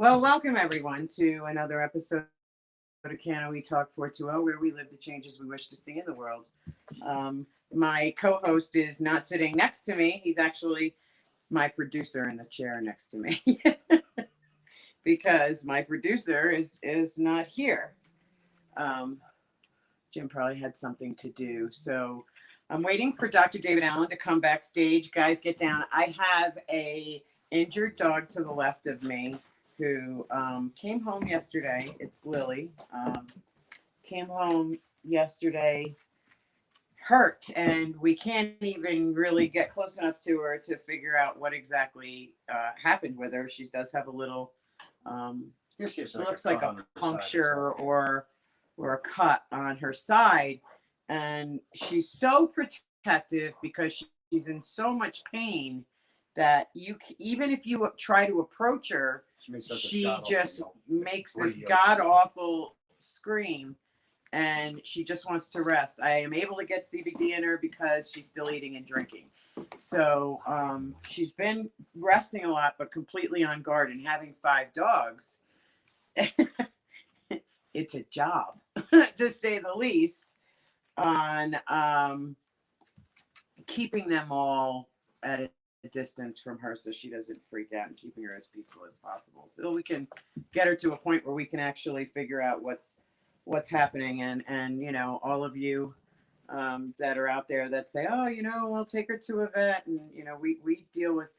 Well, welcome everyone to another episode of Can We Talk 420, where we live the changes we wish to see in the world. My co-host is not sitting next to me. He's actually my producer in the chair next to me because my producer is not here. Jim probably had something to do. So I'm waiting for Dr. David Allen to come backstage. Guys, get down. I have a injured dog to the left of me who came home yesterday. It's Lily. Came home yesterday hurt, and we can't even really get close enough to her to figure out what exactly happened with her. She does have a little, it looks like a puncture or a cut on her side, and she's so protective because she's in so much pain that even if you try to approach her, she just makes this god awful scream, and she just wants to rest. I am able to get CBD in her because she's still eating and drinking. So she's been resting a lot, but completely on guard. And having 5 dogs, it's a job, to say the least, on keeping them all at a distance from her so she doesn't freak out, and keeping her as peaceful as possible so we can get her to a point where we can actually figure out what's happening. And you know, all of you that are out there that say, oh, you know, I'll take her to a vet, and you know, we deal with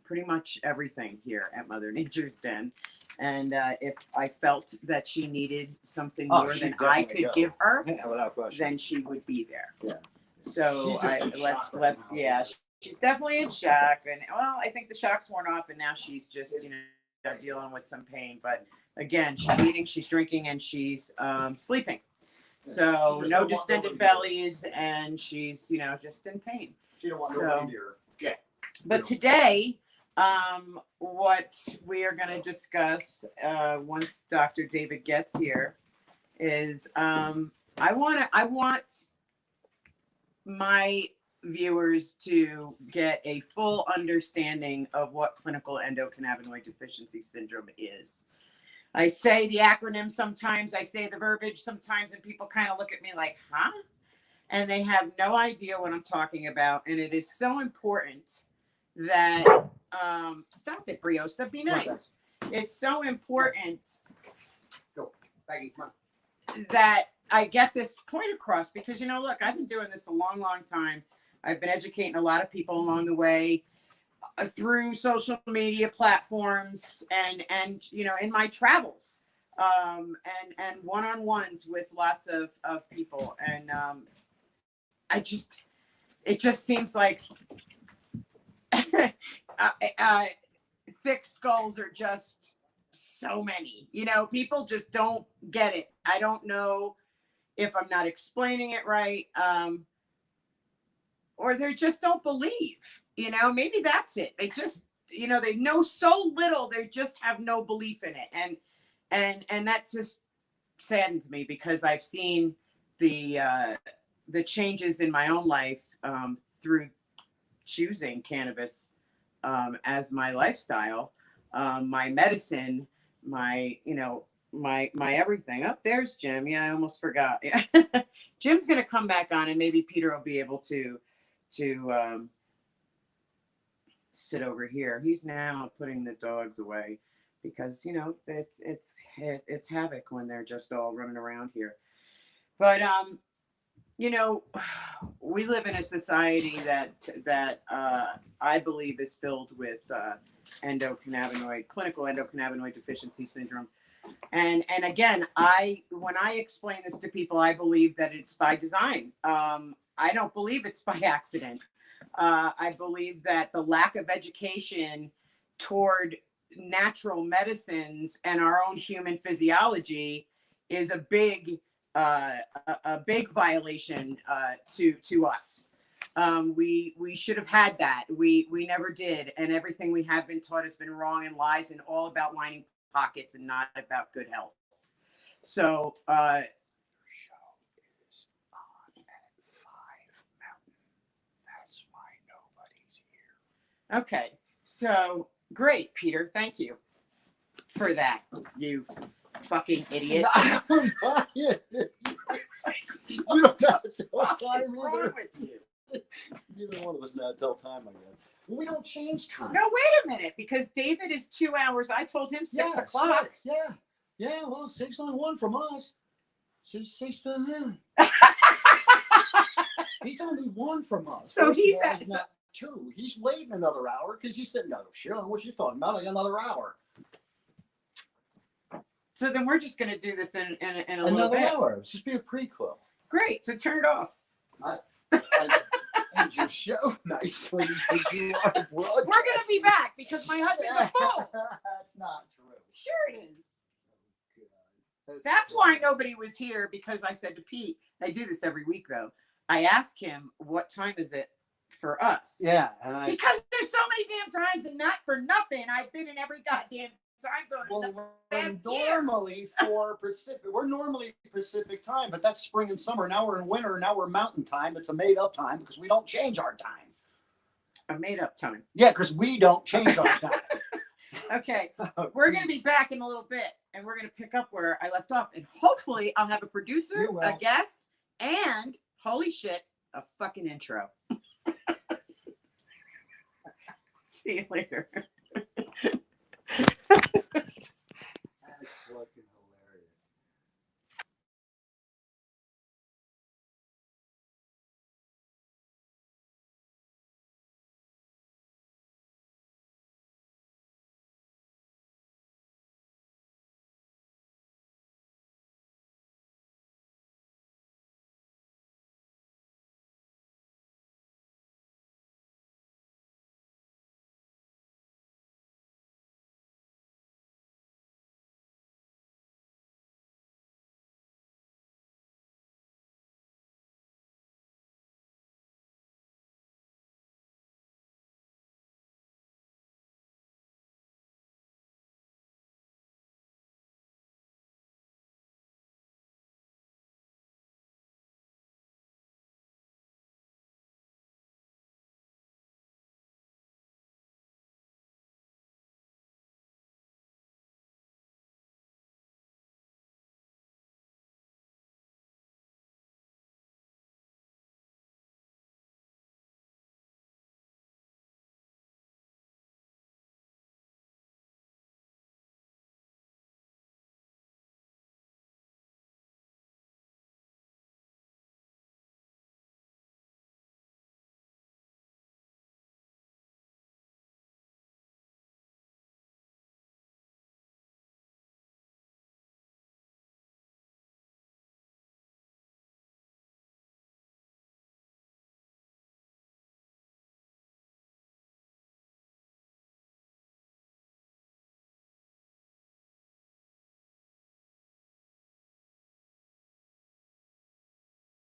pretty much everything here at Mother Nature's Den. And if I felt that she needed something more than I could give her, then she would be there. Yeah. So let's yeah, she's definitely in shock, and well, I think the shock's worn off, and now she's just, you know, dealing with some pain. But again, she's eating, she's drinking, and she's sleeping. So no distended bellies, and she's, you know, just in pain. She don't want nobody near her. Yeah. But today, what we are going to discuss once Dr. David gets here is I want my viewers to get a full understanding of what clinical endocannabinoid deficiency syndrome is. I say the acronym sometimes, I say the verbiage sometimes, and people kind of look at me like, huh? And they have no idea what I'm talking about. And it is so important that, stop it, Briosa, be nice. It's so important that I get this point across because, you know, look, I've been doing this a long, long time. I've been educating a lot of people along the way through social media platforms and you know, in my travels and one-on-ones with lots of people. And it just seems like thick skulls are just so many, you know, people just don't get it. I don't know if I'm not explaining it right, or they just don't believe, you know, maybe that's it. They just, you know, they know so little, they just have no belief in it. And that just saddens me because I've seen the changes in my own life through choosing cannabis as my lifestyle, my medicine, my, you know, my everything. Up there's Jim. Yeah, I almost forgot. Yeah. Jim's gonna come back on, and maybe Peter will be able to sit over here. He's now putting the dogs away because, you know, it's havoc when they're just all running around here. But you know, we live in a society that I believe is filled with clinical endocannabinoid deficiency syndrome. And again, when I explain this to people, I believe that it's by design. I don't believe it's by accident. I believe that the lack of education toward natural medicines and our own human physiology is a big violation to us. We should have had that. We never did, and everything we have been taught has been wrong and lies and all about lining pockets and not about good health. So your show is on at 5 Mountain. That's why nobody's here. Okay, so great, Peter. Thank you. for that, you fucking idiot. I'm not it. You don't know to tell What time is wrong either. with you? Neither one of us know how to tell time, I guess. Well, we don't change time. No, wait a minute, because David is 2 hours. I told him 6 o'clock. 6, yeah. Yeah, well, 6 on 1 from us. 6 to him. He's only 1 from us. So First of he's all, at- not 2. He's waiting another hour because he's sitting there. Sure, what you talking about? I got another hour. So then we're just going to do this in a little Another bit. hour. It's just be a prequel. Great. So turn it off. I end your show nicely because you are broadcasting. We're going to be back because my husband's a fool. That's not true. Sure it is. God. That's why nobody was here, because I said to Pete, I do this every week though. I ask him, what time is it for us? Yeah, and I. Because there's so many damn times, and not for nothing, I've been in every goddamn time zone. Well, last normally for Pacific, we're normally Pacific time, but that's spring and summer. Now we're in winter. Now we're mountain time. It's a made up time because we don't change our time. A made up time. Yeah, because we don't change our time. Okay, we're going to be back in a little bit, and we're going to pick up where I left off. And hopefully I'll have a producer, You will. a guest, and holy shit, a fucking intro. See you later.